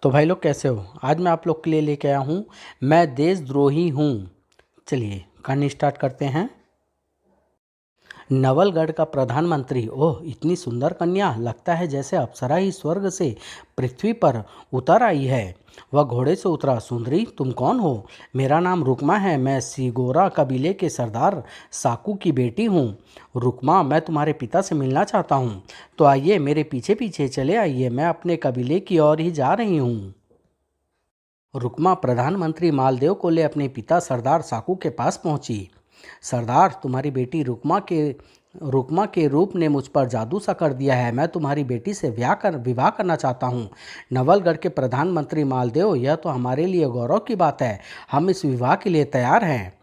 तो भाई लोग कैसे हो। आज मैं आप लोग के लिए लेके आया हूँ मैं देशद्रोही हूँ। चलिए कहानी स्टार्ट करते हैं। नवलगढ़ का प्रधानमंत्री, ओह इतनी सुंदर कन्या, लगता है जैसे अप्सरा ही स्वर्ग से पृथ्वी पर उतर आई है। वह घोड़े से उतरा। सुंदरी तुम कौन हो? मेरा नाम रुकमा है, मैं सिगोरा कबीले के सरदार साकू की बेटी हूँ। रुकमा, मैं तुम्हारे पिता से मिलना चाहता हूँ। तो आइए मेरे पीछे पीछे चले आइए, मैं अपने कबीले की ओर ही जा रही हूँ। रुकमा प्रधानमंत्री मालदेव को ले अपने पिता सरदार साकू के पास पहुंची। सरदार, तुम्हारी बेटी रुकमा के रूप ने मुझ पर जादू सा कर दिया है। मैं तुम्हारी बेटी से विवाह करना चाहता हूँ। नवलगढ़ के प्रधानमंत्री मालदेव, यह तो हमारे लिए गौरव की बात है। हम इस विवाह के लिए तैयार हैं।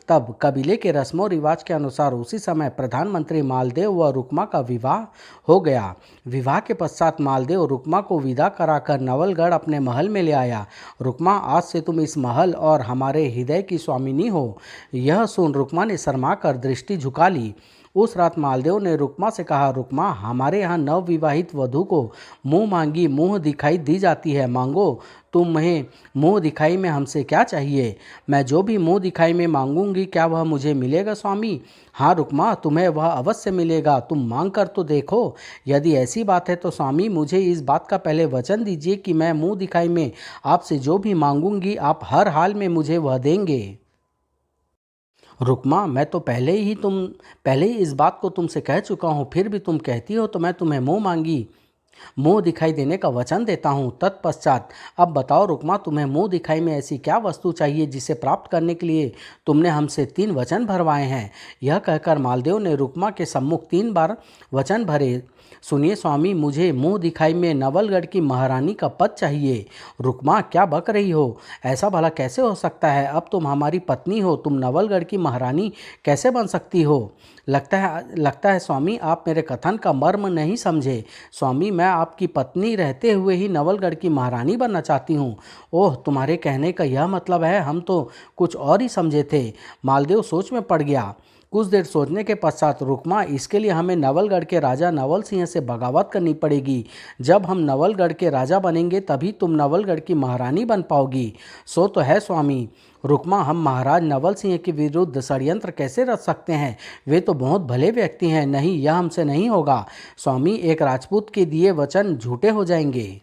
तब कबीले के रस्मों रिवाज के अनुसार उसी समय प्रधानमंत्री मालदेव व रुकमा का विवाह हो गया। विवाह के पश्चात मालदेव रुकमा को विदा कराकर नवलगढ़ अपने महल में ले आया। रुकमा, आज से तुम इस महल और हमारे हृदय की स्वामिनी हो। यह सुन रुकमा ने शर्मा कर दृष्टि झुका ली। उस रात मालदेव ने रुकमा से कहा, रुकमा, हमारे यहाँ नवविवाहित वधू को मुंह मांगी मुंह दिखाई दी जाती है। मांगो, तुम्हें मुंह दिखाई में हमसे क्या चाहिए? मैं जो भी मुंह दिखाई में मांगूंगी क्या वह मुझे मिलेगा स्वामी? हाँ रुकमा, तुम्हें वह अवश्य मिलेगा। तुम मांग कर तो देखो। यदि ऐसी बात है तो स्वामी, मुझे इस बात का पहले वचन दीजिए कि मैं मुंह दिखाई में आपसे जो भी मांगूंगी आप हर हाल में मुझे वह देंगे। रुकमा, मैं तो पहले ही इस बात को तुमसे कह चुका हूँ, फिर भी तुम कहती हो तो मैं तुम्हें मुंह दिखाई देने का वचन देता हूँ। तत्पश्चात अब बताओ रुकमा, तुम्हें मुंह दिखाई में ऐसी क्या वस्तु चाहिए जिसे प्राप्त करने के लिए तुमने हमसे 3 वचन भरवाए हैं? यह कहकर मालदेव ने रुकमा के सम्मुख 3 बार वचन भरे। सुनिए स्वामी, मुझे मुंह दिखाई में नवलगढ़ की महारानी का पद चाहिए। रुकमा, क्या बक रही हो? ऐसा भला कैसे हो सकता है? अब तुम हमारी पत्नी हो, तुम नवलगढ़ की महारानी कैसे बन सकती हो? लगता है स्वामी, आप मेरे कथन का मर्म नहीं समझे। स्वामी, मैं आपकी पत्नी रहते हुए ही नवलगढ़ की महारानी बनना चाहती हूँ। ओह, तुम्हारे कहने का यह मतलब है? हम तो कुछ और ही समझे थे। मालदेव सोच में पड़ गया। कुछ देर सोचने के पश्चात, रुकमा, इसके लिए हमें नवलगढ़ के राजा नवल सिंह से बगावत करनी पड़ेगी। जब हम नवलगढ़ के राजा बनेंगे तभी तुम नवलगढ़ की महारानी बन पाओगी। सो तो है स्वामी। रुकमा, हम महाराज नवल सिंह के विरुद्ध षड्यंत्र कैसे रच सकते हैं? वे तो बहुत भले व्यक्ति हैं। नहीं, यह हमसे नहीं होगा स्वामी। एक राजपूत के दिए वचन झूठे हो जाएंगे।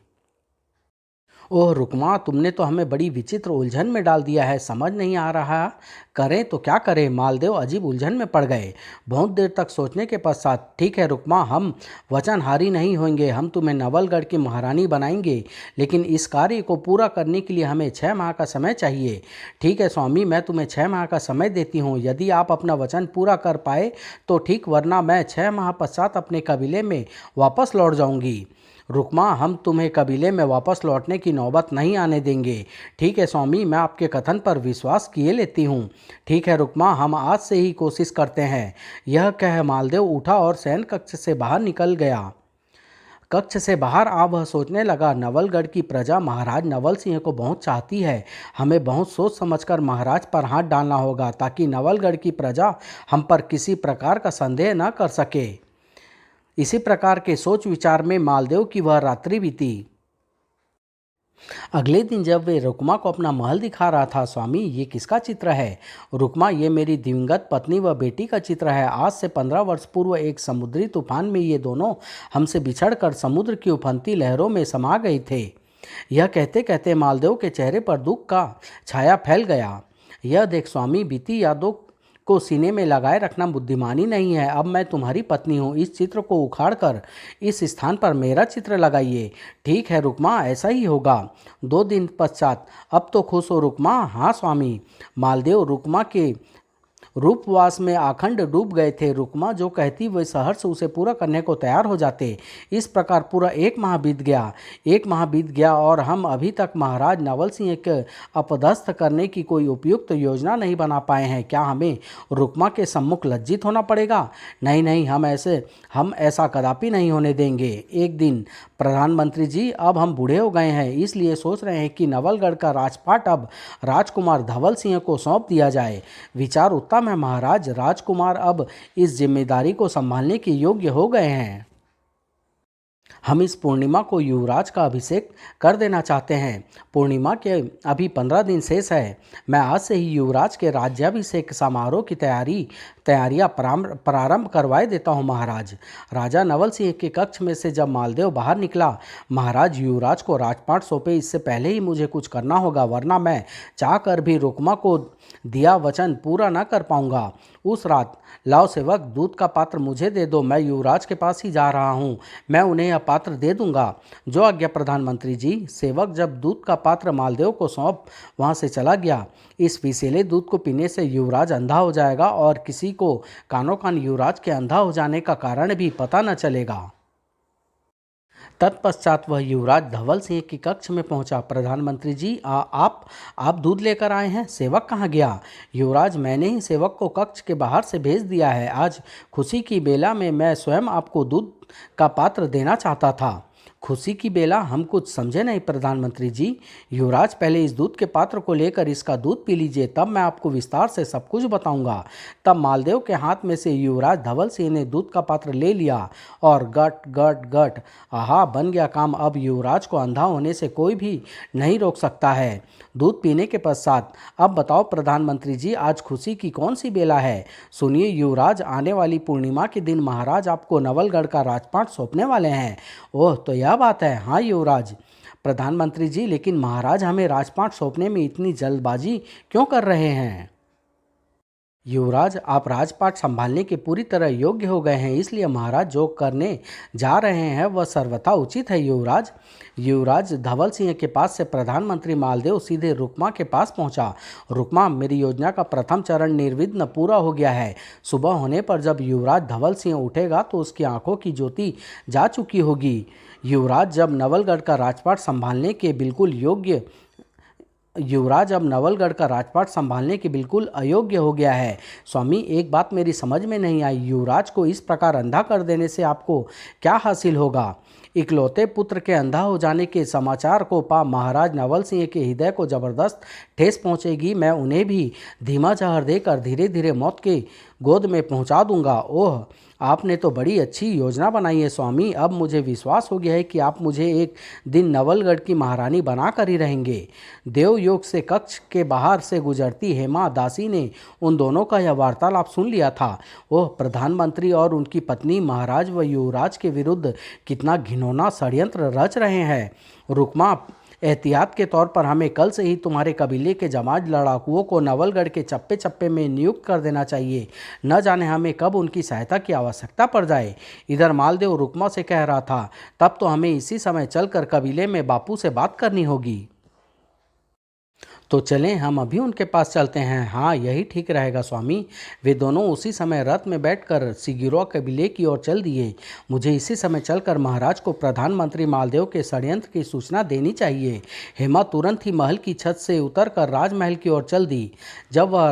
ओह रुकमा, तुमने तो हमें बड़ी विचित्र उलझन में डाल दिया है, समझ नहीं आ रहा करें तो क्या करें। मालदेव अजीब उलझन में पड़ गए। बहुत देर तक सोचने के पश्चात, ठीक है रुकमा, हम वचनहारी नहीं होंगे। हम तुम्हें नवलगढ़ की महारानी बनाएंगे, लेकिन इस कार्य को पूरा करने के लिए हमें 6 माह का समय चाहिए। ठीक है स्वामी, मैं तुम्हें 6 माह का समय देती हूँ। यदि आप अपना वचन पूरा कर पाए तो ठीक, वरना मैं 6 माह पश्चात अपने कबीले में वापस लौट जाऊँगी। रुकमा, हम तुम्हें कबीले में वापस लौटने की नौबत नहीं आने देंगे। ठीक है स्वामी, मैं आपके कथन पर विश्वास किए लेती हूँ। ठीक है रुकमा, हम आज से ही कोशिश करते हैं। यह कह मालदेव उठा और शयन कक्ष से बाहर निकल गया। कक्ष से बाहर आ वह सोचने लगा, नवलगढ़ की प्रजा महाराज नवल सिंह को बहुत चाहती है। हमें बहुत सोच समझकर महाराज पर हाथ डालना होगा ताकि नवलगढ़ की प्रजा हम पर किसी प्रकार का संदेह न कर सके। इसी प्रकार के सोच विचार में मालदेव की वह रात्रि बीती। अगले दिन जब वे रुकमा को अपना महल दिखा रहा था, स्वामी ये किसका चित्र है? रुकमा, ये मेरी दिवंगत पत्नी व बेटी का चित्र है। आज से 15 वर्ष पूर्व एक समुद्री तूफान में ये दोनों हमसे बिछड़कर समुद्र की उफनती लहरों में समा गए थे। यह कहते कहते मालदेव के चेहरे पर दुख का छाया फैल गया। यह देख स्वामी, बीती यादों को सीने में लगाए रखना बुद्धिमानी नहीं है। अब मैं तुम्हारी पत्नी हूँ, इस चित्र को उखाड़कर इस स्थान पर मेरा चित्र लगाइए। ठीक है रुकमा, ऐसा ही होगा। 2 दिन पश्चात, अब तो खुश हो रुकमा? हाँ स्वामी। मालदेव रुकमा के रूपवास में आखंड डूब गए थे। रुकमा जो कहती वे सहर्ष उसे पूरा करने को तैयार हो जाते। इस प्रकार पूरा 1 माह बीत गया। 1 माह बीत गया और हम अभी तक महाराज नवल सिंह के अपदस्थ करने की कोई उपयुक्त योजना नहीं बना पाए हैं। क्या हमें रुकमा के सम्मुख लज्जित होना पड़ेगा? नहीं नहीं, हम ऐसा कदापि नहीं होने देंगे। एक दिन, प्रधानमंत्री जी, अब हम बूढ़े हो गए हैं, इसलिए सोच रहे हैं कि नवलगढ़ का राजपाट अब राजकुमार धवल सिंह को सौंप दिया जाए। विचार उत्तम है महाराज। राजकुमार अब इस जिम्मेदारी को संभालने के योग्य हो गए हैं। हम इस पूर्णिमा को युवराज का अभिषेक कर देना चाहते हैं। पूर्णिमा के अभी 15 दिन शेष है। मैं आज से ही युवराज के राज्याभिषेक समारोह की तैयारियां प्रारंभ करवाए देता हूं महाराज। राजा नवल सिंह के कक्ष में से जब मालदेव बाहर निकला, महाराज युवराज को राजपाट सौंपे इससे पहले ही मुझे कुछ करना होगा, वरना मैं चाह कर भी रुक्मा को दिया वचन पूरा न कर पाऊंगा। उस रात लाओ सेवक, दूध का पात्र मुझे दे दो, मैं युवराज के पास ही जा रहा हूँ, मैं उन्हें यह पात्र दे दूंगा। जो आज्ञा प्रधानमंत्री जी। सेवक जब दूध का पात्र मालदेव को सौंप वहाँ से चला गया। इस विषैले दूध को पीने से युवराज अंधा हो जाएगा और किसी को कानो कान युवराज के अंधा हो जाने का कारण भी पता न चलेगा। तत्पश्चात वह युवराज धवल सिंह की कक्ष में पहुंचा। प्रधानमंत्री जी, आप दूध लेकर आए हैं? सेवक कहाँ गया? युवराज, मैंने ही सेवक को कक्ष के बाहर से भेज दिया है। आज खुशी की बेला में मैं स्वयं आपको दूध का पात्र देना चाहता था। खुशी की बेला? हम कुछ समझे नहीं प्रधानमंत्री जी। युवराज, पहले इस दूध के पात्र को लेकर इसका दूध पी लीजिए, तब मैं आपको विस्तार से सब कुछ बताऊंगा। तब मालदेव के हाथ में से युवराज धवल सिंह ने दूध का पात्र ले लिया और गट गट गट, आहा, बन गया काम। अब युवराज को अंधा होने से कोई भी नहीं रोक सकता है। दूध पीने के पश्चात, अब बताओ प्रधानमंत्री जी, आज खुशी की कौन सी बेला है? सुनिए युवराज, आने वाली पूर्णिमा के दिन महाराज आपको नवलगढ़ का राजपाट सौंपने वाले हैं। ओह, तो यह बात है। हाँ युवराज। प्रधानमंत्री जी, लेकिन महाराज हमें राजपाट सौंपने में इतनी जल्दबाजी क्यों कर रहे हैं? युवराज, आप राजपाट संभालने के पूरी तरह योग्य हो गए हैं, इसलिए महाराज जो करने जा रहे हैं वह सर्वथा उचित है। युवराज धवल सिंह के पास से प्रधानमंत्री मालदेव सीधे रुक्मा के पास पहुंचा। रुक्मा, मेरी योजना का प्रथम चरण निर्विघ्न पूरा हो गया है। सुबह होने पर जब युवराज धवल सिंह उठेगा तो उसकी आंखों की ज्योति जा चुकी होगी। युवराज जब नवलगढ़ का राजपाट संभालने के बिल्कुल योग्य युवराज अब नवलगढ़ का राजपाट संभालने के बिल्कुल अयोग्य हो गया है। स्वामी, एक बात मेरी समझ में नहीं आई। युवराज को इस प्रकार अंधा कर देने से आपको क्या हासिल होगा? इकलौते पुत्र के अंधा हो जाने के समाचार को पा महाराज नवल सिंह के हृदय को जबरदस्त ठेस पहुंचेगी। मैं उन्हें भी धीमा जहर देकर धीरे धीरे मौत के गोद में पहुंचा दूंगा। ओह, आपने तो बड़ी अच्छी योजना बनाई है स्वामी। अब मुझे विश्वास हो गया है कि आप मुझे एक दिन नवलगढ़ की महारानी बनाकर ही रहेंगे। देवयोग से कक्ष के बाहर से गुजरती हेमा दासी ने उन दोनों का यह वार्तालाप सुन लिया था। ओह, प्रधानमंत्री और उनकी पत्नी महाराज व युवराज के विरुद्ध कितना घिनौना षड्यंत्र रच रहे हैं। रुक्मा, एहतियात के तौर पर हमें कल से ही तुम्हारे कबीले के जमाज लड़ाकुओं को नवलगढ़ के चप्पे चप्पे में नियुक्त कर देना चाहिए। न जाने हमें कब उनकी सहायता की आवश्यकता पड़ जाए। इधर मालदेव रुक्मा से कह रहा था, तब तो हमें इसी समय चलकर कबीले में बापू से बात करनी होगी। तो चलें, हम अभी उनके पास चलते हैं। हाँ, यही ठीक रहेगा स्वामी। वे दोनों उसी समय रथ में बैठकर सिगिरोआ कबीले की ओर चल दिए। मुझे इसी समय चलकर महाराज को प्रधानमंत्री मालदेव के षड्यंत्र की सूचना देनी चाहिए। हेमा तुरंत ही महल की छत से उतरकर राजमहल की ओर चल दी। जब वह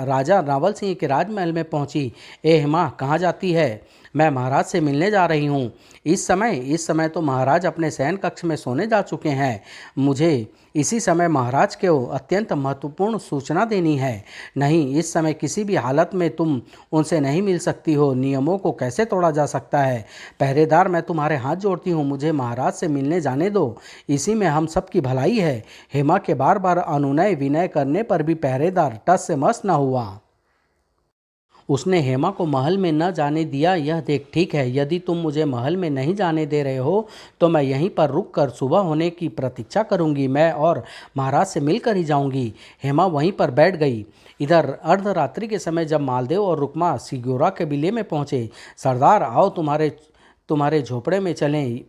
राजा नवल सिंह के राजमहल में पहुंची, ए हेमा, कहाँ जाती है? मैं महाराज से मिलने जा रही हूँ। इस समय तो महाराज अपने शयन कक्ष में सोने जा चुके हैं। मुझे इसी समय महाराज को अत्यंत महत्वपूर्ण सूचना देनी है। नहीं, इस समय किसी भी हालत में तुम उनसे नहीं मिल सकती हो। नियमों को कैसे तोड़ा जा सकता है? पहरेदार, मैं तुम्हारे हाथ जोड़ती हूँ, मुझे महाराज से मिलने जाने दो। इसी में हम सब की भलाई है। हेमा के बार बार अनुनय विनय करने पर भी पहरेदार टस से मस न हुआ। उसने हेमा को महल में न जाने दिया, यह देख ठीक है। यदि तुम मुझे महल में नहीं जाने दे रहे हो तो मैं यहीं पर रुक कर सुबह होने की प्रतीक्षा करूंगी। मैं और महाराज से मिलकर ही जाऊंगी। हेमा वहीं पर बैठ गई। इधर अर्धरात्रि के समय जब मालदेव और रुक्मा सिग्योरा कबीले में पहुंचे, सरदार आओ तुम्हारे झोपड़े में चलें।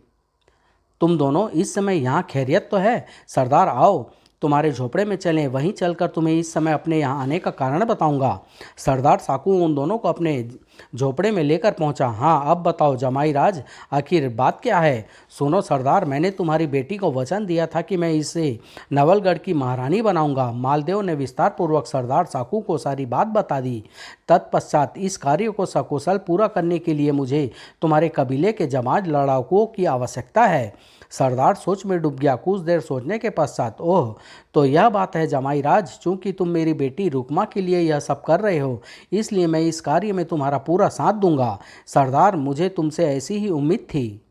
तुम दोनों इस समय यहाँ खैरियत तो है? सरदार आओ तुम्हारे झोपड़े में चलें, वहीं चलकर तुम्हें इस समय अपने यहाँ आने का कारण बताऊंगा। सरदार साकू उन दोनों को अपने झोपड़े में लेकर पहुंचा। हाँ, अब बताओ जमाई राज, आखिर बात क्या है? सुनो सरदार, मैंने तुम्हारी बेटी को वचन दिया था कि मैं इसे नवलगढ़ की महारानी बनाऊंगा। मालदेव ने विस्तार पूर्वक सरदार साकू को सारी बात बता दी। तत्पश्चात इस कार्य को सकुशल पूरा करने के लिए मुझे तुम्हारे कबीले के जमाज लड़ाकुओं की आवश्यकता है। सरदार सोच में डूब गया। कुछ देर सोचने के पश्चात, ओह, तो यह बात है जमाई राज, चूंकि तुम मेरी बेटी रुक्मा के लिए यह सब कर रहे हो, इसलिए मैं इस कार्य में तुम्हारा पूरा साथ दूंगा। सरदार, मुझे तुमसे ऐसी ही उम्मीद थी।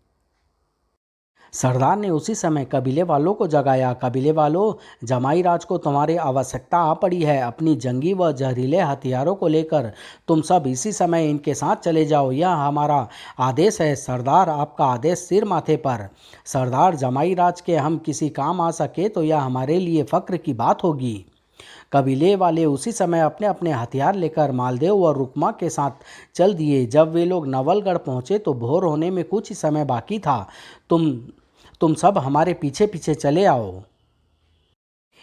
सरदार ने उसी समय कबीले वालों को जगाया। कबीले वालों, जमाई राज को तुम्हारी आवश्यकता आ पड़ी है। अपनी जंगी व जहरीले हथियारों को लेकर तुम सब इसी समय इनके साथ चले जाओ, यह हमारा आदेश है। सरदार, आपका आदेश सिर माथे पर। सरदार, जमाई राज के हम किसी काम आ सके तो यह हमारे लिए फक्र की बात होगी। कबीले वाले उसी समय अपने अपने हथियार लेकर मालदेव और रुक्मा के साथ चल दिए। जब वे लोग नवलगढ़ पहुंचे तो भोर होने में कुछ ही समय बाकी था। तुम तुम सब हमारे पीछे पीछे चले आओ।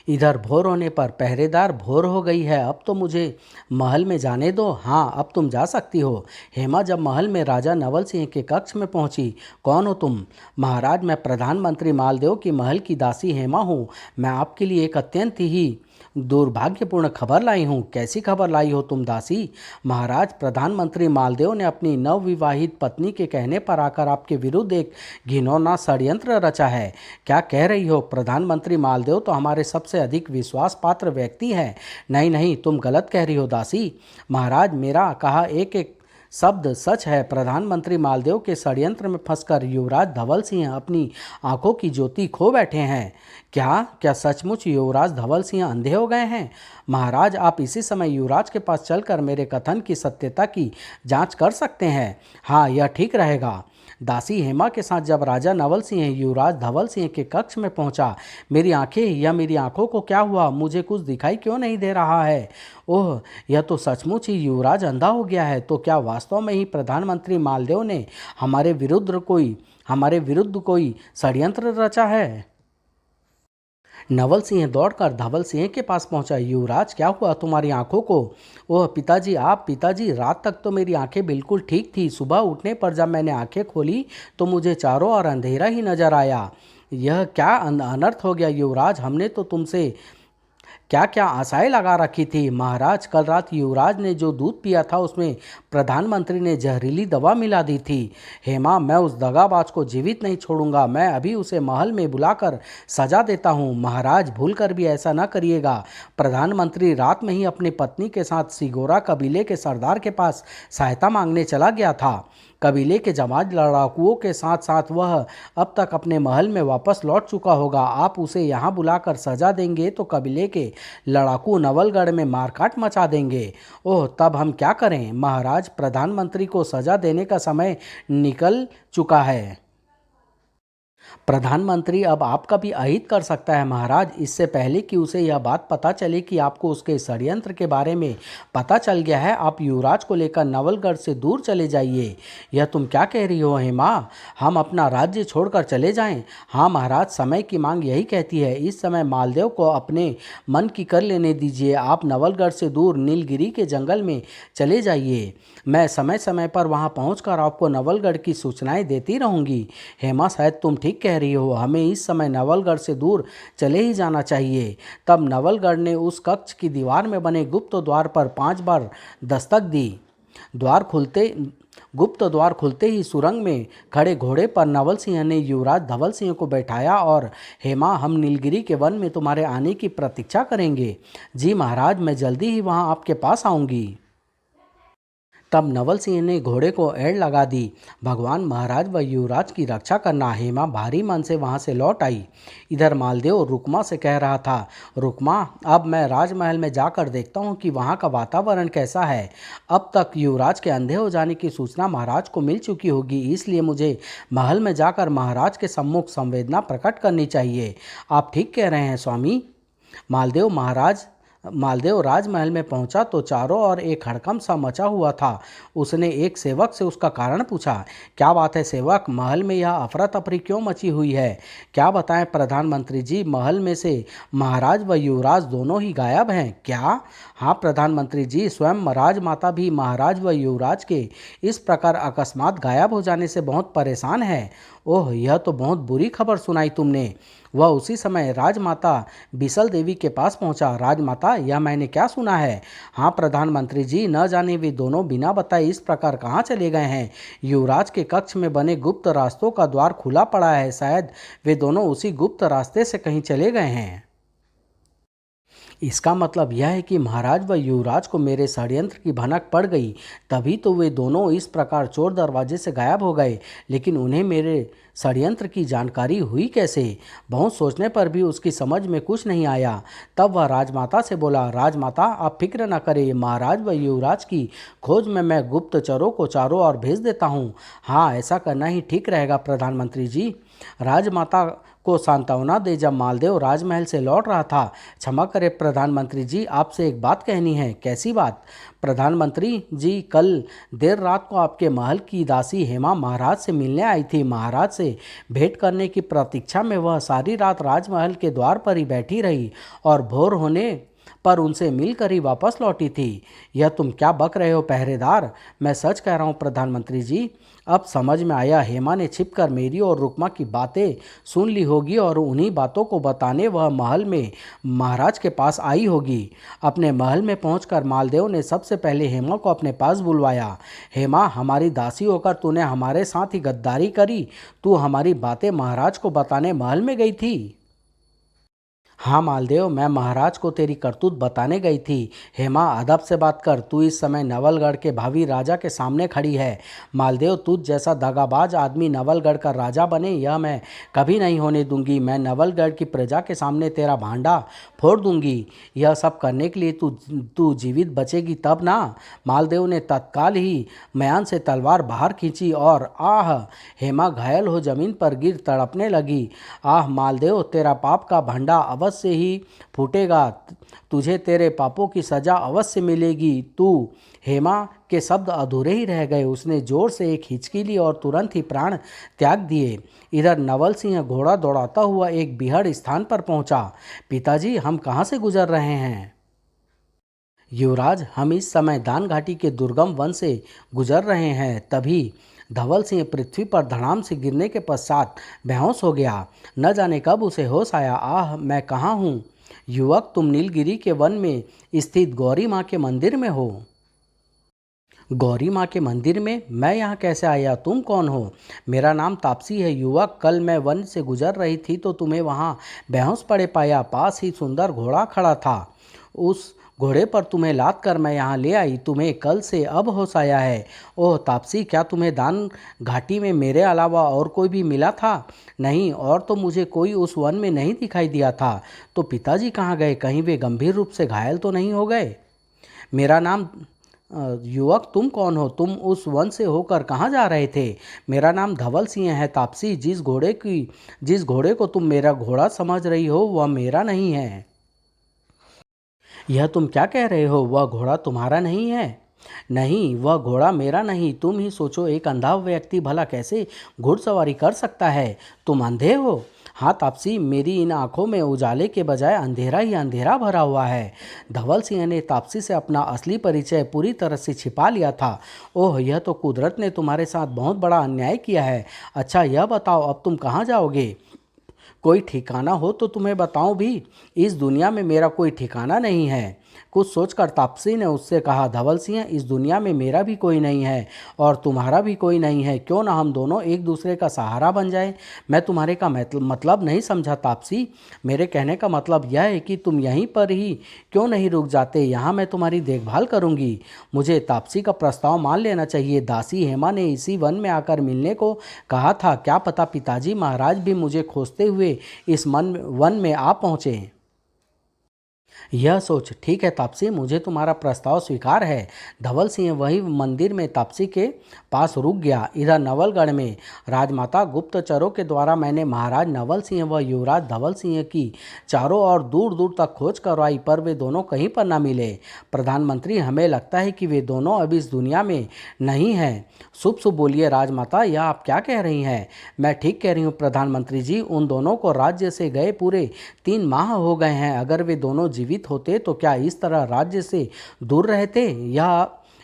इधर भोर होने पर पहरेदार, भोर हो गई है, अब तो मुझे महल में जाने दो। हाँ, अब तुम जा सकती हो। हेमा जब महल में राजा नवल सिंह के कक्ष में पहुंची, कौन हो तुम? महाराज, मैं प्रधानमंत्री मालदेव की महल की दासी हेमा हूँ। मैं आपके लिए एक अत्यंत ही दुर्भाग्यपूर्ण खबर लाई हूँ। कैसी खबर लाई हो तुम दासी? महाराज, प्रधानमंत्री मालदेव ने अपनी नवविवाहित पत्नी के कहने पर आकर आपके विरुद्ध एक घिनौना षड्यंत्र रचा है। क्या कह रही हो? प्रधानमंत्री मालदेव तो हमारे सबसे अधिक विश्वास पात्र व्यक्ति हैं। नहीं नहीं, तुम गलत कह रही हो दासी। महाराज, मेरा कहा एक एक शब्द सच है। प्रधानमंत्री मालदेव के षड्यंत्र में फंसकर युवराज धवल सिंह अपनी आंखों की ज्योति खो बैठे हैं। क्या क्या सचमुच युवराज धवल सिंह अंधे हो गए हैं? महाराज, आप इसी समय युवराज के पास चलकर मेरे कथन की सत्यता की जांच कर सकते हैं। हाँ, यह ठीक रहेगा। दासी हेमा के साथ जब राजा नवल सिंह युवराज धवल सिंह के कक्ष में पहुंचा, मेरी आंखें या मेरी आंखों को क्या हुआ? मुझे कुछ दिखाई क्यों नहीं दे रहा है? ओह, यह तो सचमुच ही युवराज अंधा हो गया है। तो क्या वास्तव में ही प्रधानमंत्री मालदेव ने हमारे विरुद्ध कोई षड्यंत्र रचा है? नवल सिंह दौड़कर धवल सिंह के पास पहुंचा। युवराज, क्या हुआ तुम्हारी आंखों को? ओह पिताजी, पिताजी, रात तक तो मेरी आंखें बिल्कुल ठीक थी। सुबह उठने पर जब मैंने आंखें खोली तो मुझे चारों ओर अंधेरा ही नजर आया। यह क्या अनर्थ हो गया युवराज? हमने तो तुमसे क्या क्या आशाएं लगा रखी थी। महाराज, कल रात युवराज ने जो दूध पिया था उसमें प्रधानमंत्री ने जहरीली दवा मिला दी थी। हेमा, मैं उस दगाबाज को जीवित नहीं छोड़ूंगा। मैं अभी उसे महल में बुलाकर सजा देता हूँ। महाराज, भूल कर भी ऐसा न करिएगा। प्रधानमंत्री रात में ही अपनी पत्नी के साथ सिगोरा कबीले के सरदार के पास सहायता मांगने चला गया था। कबीले के जमात लड़ाकुओं के साथ साथ वह अब तक अपने महल में वापस लौट चुका होगा। आप उसे यहाँ बुलाकर सजा देंगे तो कबीले के लड़ाकू नवलगढ़ में मारकाट मचा देंगे। ओह, तब हम क्या करें? महाराज, प्रधानमंत्री को सजा देने का समय निकल चुका है। प्रधानमंत्री अब आपका भी अहित कर सकता है महाराज। इससे पहले कि उसे यह बात पता चले कि आपको उसके षड्यंत्र के बारे में पता चल गया है, आप युवराज को लेकर नवलगढ़ से दूर चले जाइए। यह तुम क्या कह रही हो हेमा? हम अपना राज्य छोड़कर चले जाएं? हाँ महाराज, समय की मांग यही कहती है। इस समय मालदेव को अपने मन की कर लेने दीजिए। आप नवलगढ़ से दूर नीलगिरी के जंगल में चले जाइए। मैं समय समय पर वहां पहुंचकर आपको नवलगढ़ की सूचनाएं देती रहूंगी। हेमा, शायद तुम ठीक कह रही हो। हमें इस समय नवलगढ़ से दूर चले ही जाना चाहिए। तब नवलगढ़ ने उस कक्ष की दीवार में बने गुप्त द्वार पर 5 बार दस्तक दी। गुप्त द्वार खुलते ही सुरंग में खड़े घोड़े पर नवल सिंह ने युवराज धवल सिंह को बैठाया और हेमा, हम नीलगिरी के वन में तुम्हारे आने की प्रतीक्षा करेंगे। जी महाराज, मैं जल्दी ही वहां आपके पास आऊंगी। तब नवल सिंह ने घोड़े को एड़ लगा दी। भगवान, महाराज व युवराज की रक्षा करना। हेमा भारी मन से वहां से लौट आई। इधर मालदेव रुक्मा से कह रहा था, रुक्मा, अब मैं राजमहल में जाकर देखता हूँ कि वहाँ का वातावरण कैसा है। अब तक युवराज के अंधे हो जाने की सूचना महाराज को मिल चुकी होगी, इसलिए मुझे महल में जाकर महाराज के सम्मुख संवेदना प्रकट करनी चाहिए। आप ठीक कह रहे हैं स्वामी। मालदेव राजमहल में पहुंचा तो चारों ओर एक हड़कंप सा मचा हुआ था। उसने एक सेवक से उसका कारण पूछा। क्या बात है सेवक, महल में यह अफरा तफरी क्यों मची हुई है? क्या बताएं प्रधानमंत्री जी, महल में से महाराज व युवराज दोनों ही गायब हैं। क्या? हाँ प्रधानमंत्री जी, स्वयं राजमाता भी महाराज व युवराज के इस प्रकार अकस्मात गायब हो जाने से बहुत परेशान है। ओह, यह तो बहुत बुरी खबर सुनाई तुमने। वह उसी समय राजमाता बिसल देवी के पास पहुंचा। राजमाता, यह मैंने क्या सुना है? हाँ प्रधानमंत्री जी, न जाने वे दोनों बिना बताए इस प्रकार कहाँ चले गए हैं। युवराज के कक्ष में बने गुप्त रास्तों का द्वार खुला पड़ा है। शायद वे दोनों उसी गुप्त रास्ते से कहीं चले गए हैं। इसका मतलब यह है कि महाराज व युवराज को मेरे षड्यंत्र की भनक पड़ गई, तभी तो वे दोनों इस प्रकार चोर दरवाजे से गायब हो गए। लेकिन उन्हें मेरे षड्यंत्र की जानकारी हुई कैसे? बहुत सोचने पर भी उसकी समझ में कुछ नहीं आया। तब वह राजमाता से बोला, राजमाता आप फिक्र न करें, महाराज व युवराज की खोज में मैं गुप्तचरों को चारों ओर भेज देता हूँ। हाँ, ऐसा करना ही ठीक रहेगा प्रधानमंत्री जी। राजमाता को सांत्वना दे जब मालदेव राजमहल से लौट रहा था, क्षमा करें प्रधानमंत्री जी, आपसे एक बात कहनी है। कैसी बात? प्रधानमंत्री जी, कल देर रात को आपके महल की दासी हेमा महाराज से मिलने आई थी। महाराज से भेंट करने की प्रतीक्षा में वह सारी रात राजमहल के द्वार पर ही बैठी रही और भोर होने पर उनसे मिलकर ही वापस लौटी थी। यह तुम क्या बक रहे हो पहरेदार? मैं सच कह रहा हूँ प्रधानमंत्री जी। अब समझ में आया, हेमा ने छिपकर मेरी और रुक्मा की बातें सुन ली होगी और उन्हीं बातों को बताने वह महल में महाराज के पास आई होगी। अपने महल में पहुंचकर मालदेव ने सबसे पहले हेमा को अपने पास बुलवाया। हेमा, हमारी दासी होकर तूने हमारे साथ ही गद्दारी करी। तू हमारी बातें महाराज को बताने महल में गई थी। हाँ मालदेव, मैं महाराज को तेरी करतूत बताने गई थी। हेमा, अदब से बात कर। तू इस समय नवलगढ़ के भावी राजा के सामने खड़ी है। मालदेव, तुझ जैसा दगाबाज आदमी नवलगढ़ का राजा बने यह मैं कभी नहीं होने दूंगी। मैं नवलगढ़ की प्रजा के सामने तेरा भांडा फोड़ दूंगी। यह सब करने के लिए तू तू जीवित बचेगी तब ना। मालदेव ने तत्काल ही म्यान से तलवार बाहर खींची और आह, हेमा घायल हो जमीन पर गिर तड़पने लगी। आह मालदेव, तेरा पाप का भंडा अवश्य ही फूटेगा। तुझे तेरे पापों की सजा अवश्य मिलेगी। तू हेमा के शब्द अधूरे ही रह गए। उसने जोर से एक हिचकी ली और तुरंत ही प्राण त्याग दिए। इधर नवल सिंह घोड़ा दौड़ाता हुआ एक बीहड़ स्थान पर पहुंचा। पिताजी, हम कहाँ से गुजर रहे हैं? युवराज, हम इस समय दान घाटी के दुर्गम वन से गुजर रहे हैं। तभी धवल सिंह पृथ्वी पर धड़ाम से गिरने के पश्चात बेहोश हो गया। न जाने कब उसे होश आया। आह, मैं कहाँ हूँ? युवक, तुम नीलगिरी के वन में स्थित गौरी माँ के मंदिर में हो। गौरी माँ के मंदिर में? मैं यहाँ कैसे आया? तुम कौन हो? मेरा नाम तापसी है युवक। कल मैं वन से गुजर रही थी तो तुम्हें वहाँ बेहोश पड़े पाया। पास ही सुंदर घोड़ा खड़ा था। उस घोड़े पर तुम्हें लाद कर मैं यहाँ ले आई। तुम्हें कल से अब होश आया है। ओह तापसी, क्या तुम्हें दान घाटी में मेरे अलावा और कोई भी मिला था? नहीं, और तो मुझे कोई उस वन में नहीं दिखाई दिया था। तो पिताजी कहाँ गए? कहीं वे गंभीर रूप से घायल तो नहीं हो गए? मेरा नाम युवक, तुम कौन हो? तुम उस वन से होकर कहाँ जा रहे थे? मेरा नाम धवल सिंह है तापसी। जिस घोड़े को तुम मेरा घोड़ा समझ रही हो वह मेरा नहीं है। यह तुम क्या कह रहे हो? वह घोड़ा तुम्हारा नहीं है? नहीं, वह घोड़ा मेरा नहीं। तुम ही सोचो, एक अंधा व्यक्ति भला कैसे घुड़सवारी कर सकता है? तुम अंधे हो? हाँ तापसी, मेरी इन आंखों में उजाले के बजाय अंधेरा ही अंधेरा भरा हुआ है। धवल सिंह ने तापसी से अपना असली परिचय पूरी तरह से छिपा लिया था। ओह, यह तो कुदरत ने तुम्हारे साथ बहुत बड़ा अन्याय किया है। अच्छा यह बताओ, अब तुम कहाँ जाओगे? कोई ठिकाना हो तो तुम्हें बताऊं भी। इस दुनिया में मेरा कोई ठिकाना नहीं है। कुछ सोचकर तापसी ने उससे कहा, धवल सिंह, इस दुनिया में मेरा भी कोई नहीं है और तुम्हारा भी कोई नहीं है। क्यों ना हम दोनों एक दूसरे का सहारा बन जाए? मैं तुम्हारे का मतलब नहीं समझा तापसी। मेरे कहने का मतलब यह है कि तुम यहीं पर ही क्यों नहीं रुक जाते? यहाँ मैं तुम्हारी देखभाल करूँगी। मुझे तापसी का प्रस्ताव मान लेना चाहिए। दासी हेमा ने इसी वन में आकर मिलने को कहा था। क्या पता पिताजी महाराज भी मुझे खोजते हुए इस वन में आ पहुँचे। यह सोच ठीक है तापसी, मुझे तुम्हारा प्रस्ताव स्वीकार है। धवल सिंह वही मंदिर में तापसी के पास रुक गया। इधर नवलगढ़ में राजमाता गुप्तचरों के द्वारा मैंने महाराज नवल सिंह व युवराज धवल सिंह की चारों ओर दूर दूर तक खोज करवाई, पर वे दोनों कहीं पर न मिले। प्रधानमंत्री, हमें लगता है कि वे दोनों अब इस दुनिया में नहीं हैं। शुभ शुभ बोलिए राजमाता, यह आप क्या कह रही हैं? मैं ठीक कह रही हूँ प्रधानमंत्री जी। उन दोनों को राज्य से गए पूरे 3 माह हो गए हैं। अगर वे दोनों जीवित होते तो क्या इस तरह राज्य से दूर रहते?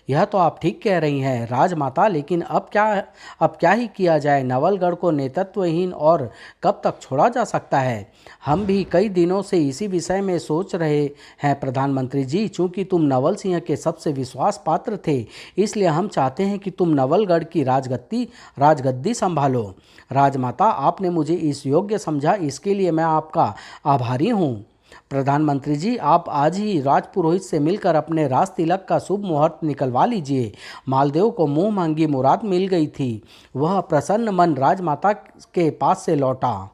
यह तो आप ठीक कह रही हैं राजमाता, लेकिन अब क्या ही किया जाए? नवलगढ़ को नेतृत्वहीन और कब तक छोड़ा जा सकता है? हम भी कई दिनों से इसी विषय में सोच रहे हैं प्रधानमंत्री जी। चूंकि तुम नवल सिंह के सबसे विश्वास पात्र थे, इसलिए हम चाहते हैं कि तुम नवलगढ़ की राजगद्दी संभालो। राजमाता, आपने मुझे इस योग्य समझा, इसके लिए मैं आपका आभारी हूँ। प्रधानमंत्री जी, आप आज ही राजपुरोहित से मिलकर अपने राज तिलक का शुभ मुहूर्त निकलवा लीजिए। मालदेव को मुंह मांगी मुराद मिल गई थी। वह प्रसन्न मन राजमाता के पास से लौटा।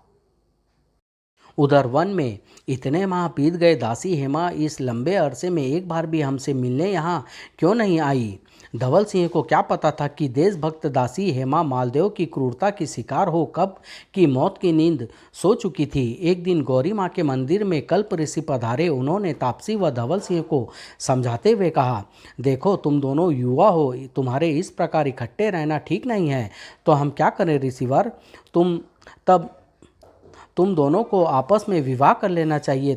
उधर वन में इतने माह बीत गए, दासी हेमा इस लंबे अरसे में एक बार भी हमसे मिलने यहाँ क्यों नहीं आई? धवल सिंह को क्या पता था कि देशभक्त दासी हेमा मालदेव की क्रूरता की शिकार हो कब की मौत की नींद सो चुकी थी। एक दिन गौरी माँ के मंदिर में कल्प ऋषि पधारे। उन्होंने तापसी व धवल सिंह को समझाते हुए कहा, देखो तुम दोनों युवा हो, तुम्हारे इस प्रकार इकट्ठे रहना ठीक नहीं है। तो हम क्या करें ऋषिवर? तब तुम दोनों को आपस में विवाह कर लेना चाहिए।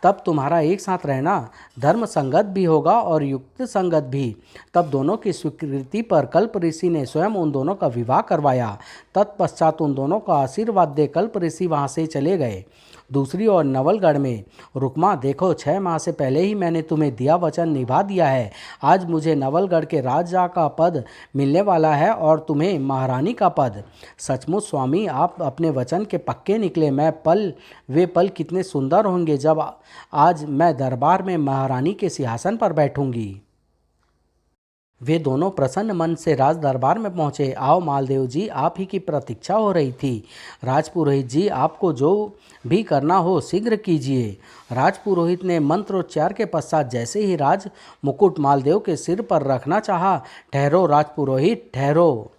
तब तुम्हारा एक साथ रहना धर्म संगत भी होगा और युक्त संगत भी। तब दोनों की स्वीकृति पर कल्प ऋषि ने स्वयं उन दोनों का विवाह करवाया। तत्पश्चात उन दोनों का आशीर्वाद दे कल्प ऋषि वहाँ से चले गए। दूसरी ओर नवलगढ़ में, रुक्मा देखो, 6 माह से पहले ही मैंने तुम्हें दिया वचन निभा दिया है। आज मुझे नवलगढ़ के राजा का पद मिलने वाला है और तुम्हें महारानी का पद। सचमुच स्वामी, आप अपने वचन के पक्के निकले। वे पल कितने सुंदर होंगे जब आज मैं दरबार में महारानी के सिंहासन पर बैठूंगी। वे दोनों प्रसन्न मन से राज दरबार में पहुंचे। आओ मालदेव जी, आप ही की प्रतीक्षा हो रही थी। राजपुरोहित जी, आपको जो भी करना हो शीघ्र कीजिए। राजपुरोहित ने मंत्रोच्चार के पश्चात जैसे ही राज मुकुट मालदेव के सिर पर रखना चाहा, ठहरो राजपुरोहित, ठहरो।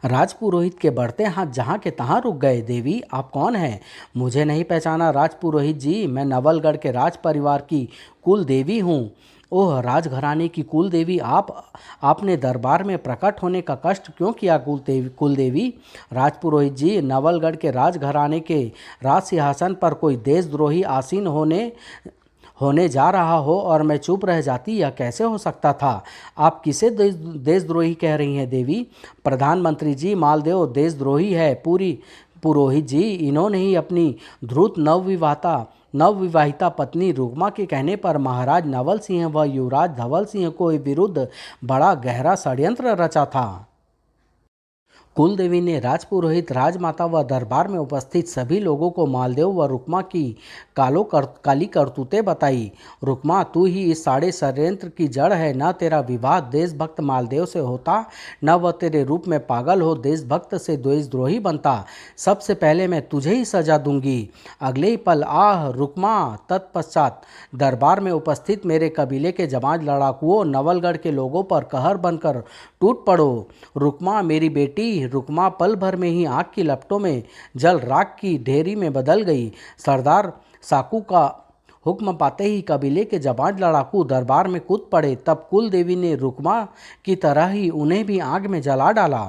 राजपुरोहित के बढ़ते हाथ जहाँ के तहाँ रुक गए। देवी, आप कौन हैं? मुझे नहीं पहचाना राजपुरोहित जी? मैं नवलगढ़ के राज परिवार की कुल देवी हूँ। ओह, राजघराने की कुल देवी आपने दरबार में प्रकट होने का कष्ट क्यों किया कुल देवी? राजपुरोहित जी, नवलगढ़ के राजघराने के राज सिंहासन पर कोई देशद्रोही आसीन होने जा रहा हो और मैं चुप रह जाती, यह कैसे हो सकता था? आप किसे देशद्रोही कह रही हैं देवी? प्रधानमंत्री जी, मालदेव देशद्रोही है। पुरोहित जी, इन्होंने ही अपनी ध्रुत नवविवाहिता पत्नी रुक्मा के कहने पर महाराज नवल सिंह व युवराज धवल सिंह को विरुद्ध बड़ा गहरा षड्यंत्र रचा था। कुलदेवी ने राजपुरोहित, राजमाता व दरबार में उपस्थित सभी लोगों को मालदेव व रुक्मा की काली करतूतें बताई। रुक्मा, तू ही इस सारे षड्यंत्र की जड़ है। न तेरा विवाह देशभक्त मालदेव से होता, न वह तेरे रूप में पागल हो देशभक्त से देशद्रोही बनता। सबसे पहले मैं तुझे ही सजा दूंगी। अगले ही पल आह रुक्मा! तत्पश्चात दरबार में उपस्थित मेरे कबीले के जमाज लड़ाकुओं, नवलगढ़ के लोगों पर कहर बनकर टूट पड़ो। रुक्मा मेरी बेटी। रुक्मा पल भर में ही आग की लपटों में जल राख की ढेरी में बदल गई। सरदार साकू का हुक्म पाते ही कबीले के जबान लड़ाकू दरबार में कूद पड़े। तब कुल देवी ने रुक्मा की तरह ही उन्हें भी आग में जला डाला।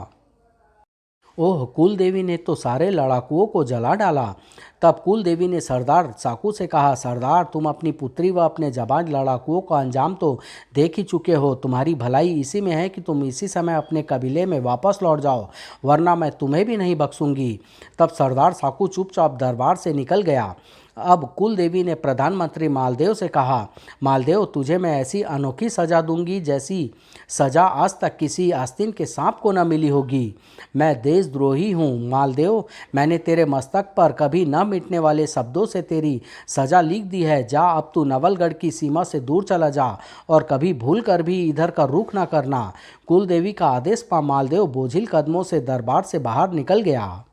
ओह, कुल देवी ने तो सारे लड़ाकुओं को जला डाला। तब कुल देवी ने सरदार साकू से कहा, सरदार, तुम अपनी पुत्री व अपने जबान लड़ाकुओं का अंजाम तो देख ही चुके हो। तुम्हारी भलाई इसी में है कि तुम इसी समय अपने कबीले में वापस लौट जाओ, वरना मैं तुम्हें भी नहीं बख्शूंगी। तब सरदार साकू चुपचाप दरबार से निकल गया। अब कुल देवी ने प्रधानमंत्री मालदेव से कहा, मालदेव, तुझे मैं ऐसी अनोखी सजा दूंगी जैसी सजा आज तक किसी आस्तीन के सांप को न मिली होगी। मैं देशद्रोही हूँ मालदेव। मैंने तेरे मस्तक पर कभी न मिटने वाले शब्दों से तेरी सजा लिख दी है। जा, अब तू नवलगढ़ की सीमा से दूर चला जा और कभी भूल कर भी इधर का रुख न करना। कुल देवी का आदेश पा मालदेव बोझिल कदमों से दरबार से बाहर निकल गया।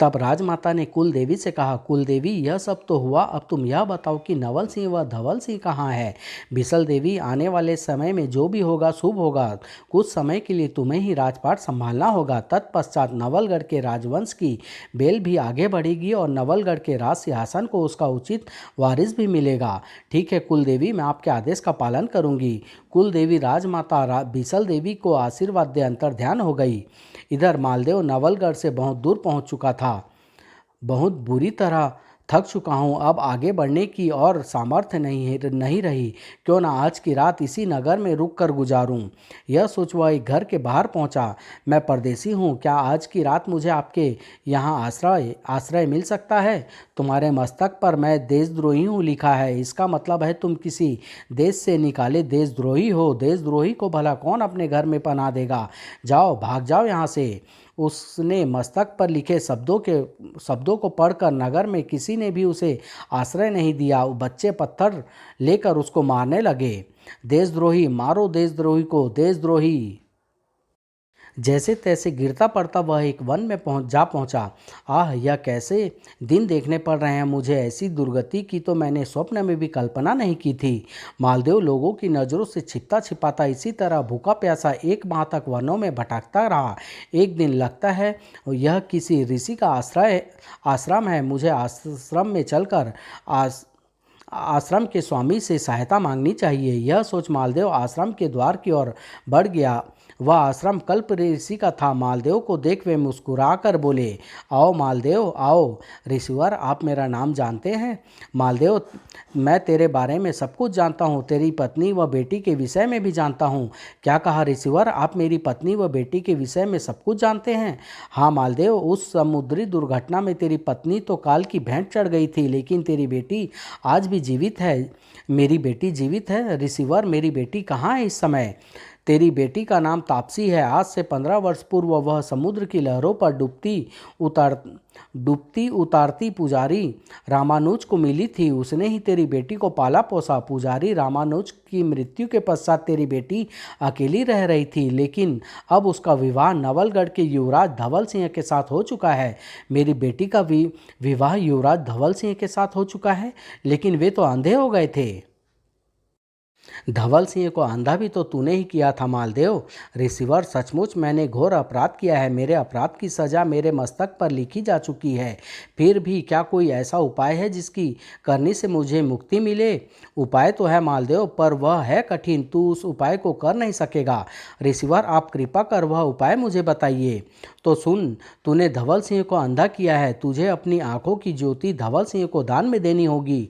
तब राजमाता ने कुल देवी से कहा, कुल देवी, यह सब तो हुआ, अब तुम यह बताओ कि नवल सिंह व धवल सिंह कहाँ है? बिसल देवी, आने वाले समय में जो भी होगा शुभ होगा। कुछ समय के लिए तुम्हें ही राजपाट संभालना होगा। तत्पश्चात नवलगढ़ के राजवंश की बेल भी आगे बढ़ेगी और नवलगढ़ के राज सिंहासन को उसका उचित वारिस भी मिलेगा। ठीक है कुल देवी, मैं आपके आदेश का पालन करूंगी। कुल देवी राजमाता बिसल देवी को आशीर्वाद दे अंतर्ध्यान हो गई। इधर मालदेव नवलगढ़ से बहुत दूर पहुंच चुका था। बहुत बुरी तरह थक चुका हूँ, अब आगे बढ़ने की और सामर्थ्य नहीं रही। क्यों ना आज की रात इसी नगर में रुक कर गुजारूं। यह सोच वह एक घर के बाहर पहुँचा। मैं परदेसी हूँ, क्या आज की रात मुझे आपके यहाँ आश्रय मिल सकता है? तुम्हारे मस्तक पर मैं देशद्रोही हूँ लिखा है, इसका मतलब है तुम किसी देश से निकाले देशद्रोही हो। देशद्रोही को भला कौन अपने घर में पनाह देगा? जाओ, भाग जाओ यहाँ से। उसने मस्तक पर लिखे शब्दों को पढ़कर नगर में किसी ने भी उसे आश्रय नहीं दिया। बच्चे पत्थर लेकर उसको मारने लगे। देशद्रोही, मारो देशद्रोही को, देशद्रोही। जैसे तैसे गिरता पड़ता वह एक वन में पहुंचा। आह, यह कैसे दिन देखने पड़ रहे हैं मुझे। ऐसी दुर्गति की तो मैंने स्वप्न में भी कल्पना नहीं की थी। मालदेव लोगों की नज़रों से छिपता छिपाता इसी तरह भूखा प्यासा 1 माह तक वनों में भटकता रहा। एक दिन लगता है यह किसी ऋषि का आश्रम है। मुझे आश्रम में चलकर आश्रम के स्वामी से सहायता मांगनी चाहिए। यह सोच मालदेव आश्रम के द्वार की ओर बढ़ गया। वह आश्रम कल्प ऋषि का था। मालदेव को देख वे मुस्कुराकर बोले, आओ मालदेव आओ। ऋषिवर, आप मेरा नाम जानते हैं? मालदेव, मैं तेरे बारे में सब कुछ जानता हूँ, तेरी पत्नी व बेटी के विषय में भी जानता हूँ। क्या कहा ऋषिवर, आप मेरी पत्नी व बेटी के विषय में सब कुछ जानते हैं? हाँ मालदेव, उस समुद्री दुर्घटना में तेरी पत्नी तो काल की भेंट चढ़ गई थी, लेकिन तेरी बेटी आज भी जीवित है। मेरी बेटी जीवित है? ऋषिवर, मेरी बेटी कहाँ है इस समय? तेरी बेटी का नाम तापसी है। आज से 15 वर्ष पूर्व वह समुद्र की लहरों पर डूबती उतारती पुजारी रामानुज को मिली थी। उसने ही तेरी बेटी को पाला पोसा। पुजारी रामानुज की मृत्यु के पश्चात तेरी बेटी अकेली रह रही थी, लेकिन अब उसका विवाह नवलगढ़ के युवराज धवल सिंह के साथ हो चुका है। मेरी बेटी का विवाह युवराज धवल सिंह के साथ हो चुका है, लेकिन वे तो अंधे हो गए थे। धवल सिंह को अंधा भी तो तूने ही किया था मालदेव। ऋषिवर, सचमुच मैंने घोर अपराध किया है। मेरे अपराध की सजा मेरे मस्तक पर लिखी जा चुकी है। फिर भी क्या कोई ऐसा उपाय है जिसकी करने से मुझे मुक्ति मिले? उपाय तो है मालदेव, पर वह है कठिन। तू उस उपाय को कर नहीं सकेगा। ऋषिवर, आप कृपा कर वह उपाय मुझे बताइए। तो सुन, तूने धवल सिंह को अंधा किया है। तुझे अपनी आंखों की ज्योति धवल सिंह को दान में देनी होगी।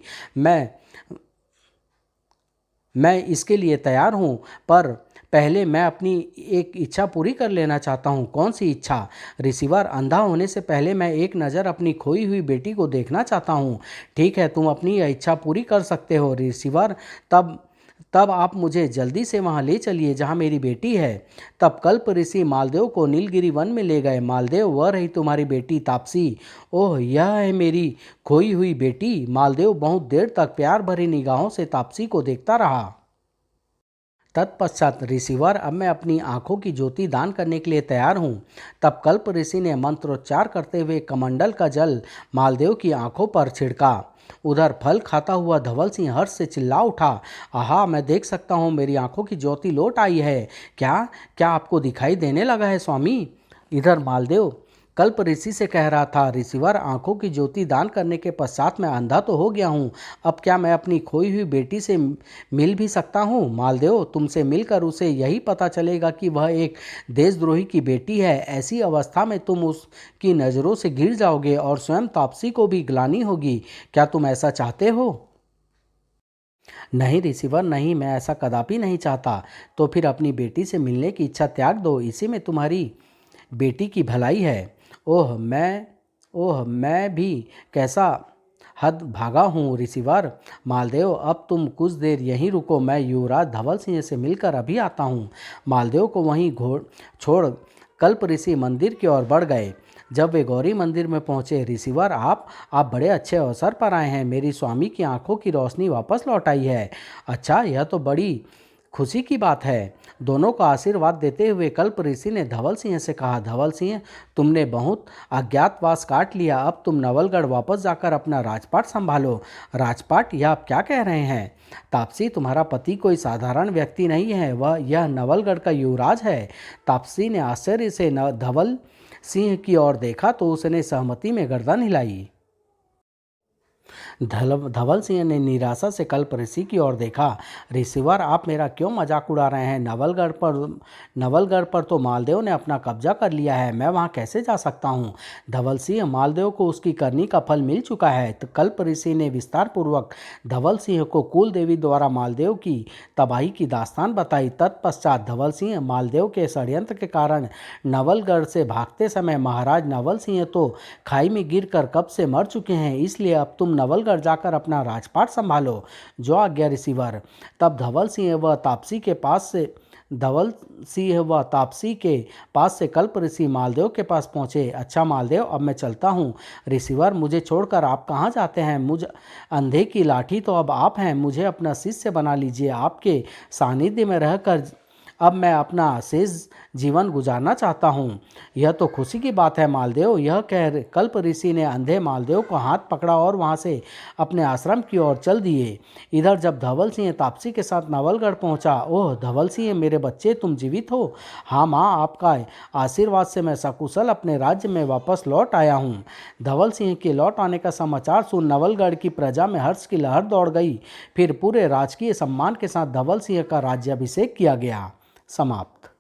मैं इसके लिए तैयार हूँ, पर पहले मैं अपनी एक इच्छा पूरी कर लेना चाहता हूँ। कौन सी इच्छा? ऋषिवर, अंधा होने से पहले मैं एक नज़र अपनी खोई हुई बेटी को देखना चाहता हूँ। ठीक है, तुम अपनी यह इच्छा पूरी कर सकते हो ऋषिवर। तब तब आप मुझे जल्दी से वहाँ ले चलिए जहाँ मेरी बेटी है। तब कल्प ऋषि मालदेव को नीलगिरी वन में ले गए। मालदेव, वह रही तुम्हारी बेटी तापसी। ओह, यह है मेरी खोई हुई बेटी। मालदेव बहुत देर तक प्यार भरी निगाहों से तापसी को देखता रहा। तत्पश्चात ऋषिवर, अब मैं अपनी आंखों की ज्योति दान करने के लिए तैयार हूँ। तब कल्प ऋषि ने मंत्रोच्चार करते हुए कमंडल का जल मालदेव की आंखों पर छिड़का। उधर फल खाता हुआ धवल सिंह हर्ष से चिल्ला उठा, आहा, मैं देख सकता हूँ, मेरी आंखों की ज्योति लौट आई है। क्या क्या आपको दिखाई देने लगा है स्वामी? इधर मालदेव कल्प ऋषि से कह रहा था, ऋषिवर, आंखों की ज्योति दान करने के पश्चात मैं अंधा तो हो गया हूँ, अब क्या मैं अपनी खोई हुई बेटी से मिल भी सकता हूँ? मालदेव, तुमसे मिलकर उसे यही पता चलेगा कि वह एक देशद्रोही की बेटी है। ऐसी अवस्था में तुम उसकी नज़रों से गिर जाओगे और स्वयं तापसी को भी ग्लानि होगी। क्या तुम ऐसा चाहते हो? नहीं ऋषिवर, नहीं, मैं ऐसा कदापि नहीं चाहता। तो फिर अपनी बेटी से मिलने की इच्छा त्याग दो, इसी में तुम्हारी बेटी की भलाई है। ओह मैं भी कैसा हद भागा हूँ ऋषिवर। मालदेव, अब तुम कुछ देर यहीं रुको, मैं युवराज धवल सिंह से मिलकर अभी आता हूँ। मालदेव को वहीं छोड़ कल्प ऋषि मंदिर की ओर बढ़ गए। जब वे गौरी मंदिर में पहुँचे, ऋषिवर, आप बड़े अच्छे अवसर पर आए हैं। मेरी स्वामी की आंखों की रोशनी वापस लौट आई है। अच्छा, यह तो बड़ी खुशी की बात है। दोनों को आशीर्वाद देते हुए कल्प ऋषि ने धवल सिंह से कहा, धवल सिंह, तुमने बहुत अज्ञातवास काट लिया। अब तुम नवलगढ़ वापस जाकर अपना राजपाट संभालो। राजपाट? यह आप क्या कह रहे हैं? तापसी, तुम्हारा पति कोई साधारण व्यक्ति नहीं है, यह नवलगढ़ का युवराज है। तापसी ने आश्चर्य से धवल सिंह की ओर देखा तो उसने सहमति में गर्दन हिलाई। धवल सिंह ने निराशा से कल्प ऋषि की ओर देखा। ऋषिवर, आप मेरा क्यों मजाक उड़ा रहे हैं? नवलगढ़ पर तो मालदेव ने अपना कब्जा कर लिया है, मैं वहां कैसे जा सकता हूं? धवल सिंह, मालदेव को उसकी करनी का फल मिल चुका है। तो कल्प ऋषि ने विस्तार पूर्वक धवल सिंह को कुल देवी द्वारा मालदेव की तबाही की दास्तान बताई। तत्पश्चात धवल सिंह, मालदेव के षड्यंत्र के कारण नवलगढ़ से भागते समय महाराज नवल सिंह तो खाई में गिरकर कब से मर चुके हैं, इसलिए अब तुम नवलगढ़ जाकर अपना राजपाट संभालो। जो आज्ञा ऋषिवर। तब धवल सिंह व तापसी के पास से धवल सिंह व तापसी के पास से कल्प ऋषि मालदेव के पास पहुँचे। अच्छा मालदेव, अब मैं चलता हूँ। ऋषिवर, मुझे छोड़कर आप कहाँ जाते हैं? मुझ अंधे की लाठी तो अब आप हैं। मुझे अपना शिष्य बना लीजिए। आपके सानिध्य में रहकर अब मैं अपना शेष जीवन गुजारना चाहता हूँ। यह तो खुशी की बात है मालदेव। यह कह कल्प ऋषि ने अंधे मालदेव को हाथ पकड़ा और वहाँ से अपने आश्रम की ओर चल दिए। इधर जब धवल सिंह तापसी के साथ नवलगढ़ पहुँचा, ओह धवल सिंह, मेरे बच्चे, तुम जीवित हो? हाँ माँ, आपका आशीर्वाद से मैं सकुशल अपने राज्य में वापस लौट आया हूँ। धवल सिंह के लौट आने का समाचार सुन नवलगढ़ की प्रजा में हर्ष की लहर दौड़ गई। फिर पूरे राजकीय सम्मान के साथ धवल सिंह का राज्याभिषेक किया गया। समाप्त।